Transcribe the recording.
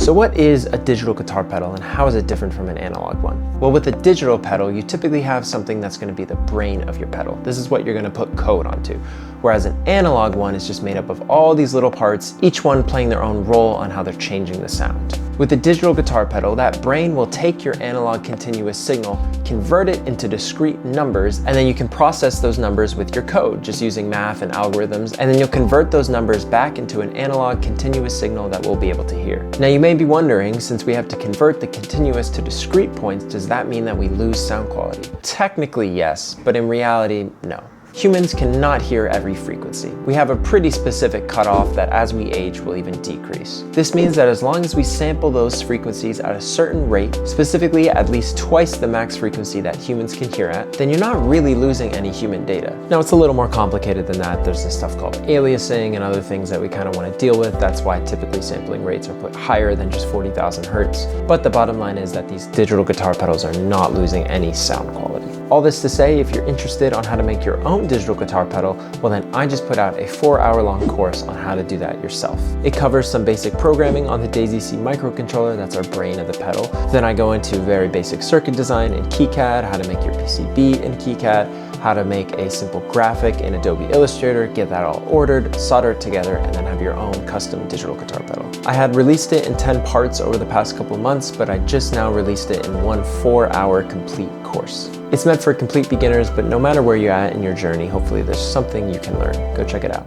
So what is a digital guitar pedal and how is it different from an analog one? Well, with a digital pedal, you typically have something that's going to be the brain of your pedal. This is what you're going to put code onto. Whereas an analog one is just made up of all these little parts, each one playing their own role on how they're changing the sound. With a digital guitar pedal, that brain will take your analog continuous signal, convert it into discrete numbers, and then you can process those numbers with your code, just using math and algorithms, and then you'll convert those numbers back into an analog continuous signal that we'll be able to hear. Now you may be wondering, since we have to convert the continuous to discrete points, does that mean that we lose sound quality? Technically yes, but in reality, no. Humans cannot hear every frequency. We have a pretty specific cutoff that as we age will even decrease. This means that as long as we sample those frequencies at a certain rate, specifically at least twice the max frequency that humans can hear at, then you're not really losing any human data. Now it's a little more complicated than that. There's this stuff called aliasing and other things that we kind of want to deal with. That's why typically sampling rates are put higher than just 40,000 hertz. But the bottom line is that these digital guitar pedals are not losing any sound quality. All this to say, if you're interested on how to make your own digital guitar pedal, well then I just put out a 4-hour-long course on how to do that yourself. It covers some basic programming on the Daisy C microcontroller, that's our brain of the pedal. Then I go into very basic circuit design in KiCad, how to make your PCB in KiCad, how to make a simple graphic in Adobe Illustrator, get that all ordered, solder it together, and then have your own custom digital guitar pedal. I had released it in 10 parts over the past couple months, but I just now released it in one 4-hour complete course. It's meant for complete beginners, but no matter where you're at in your journey, hopefully there's something you can learn. Go check it out.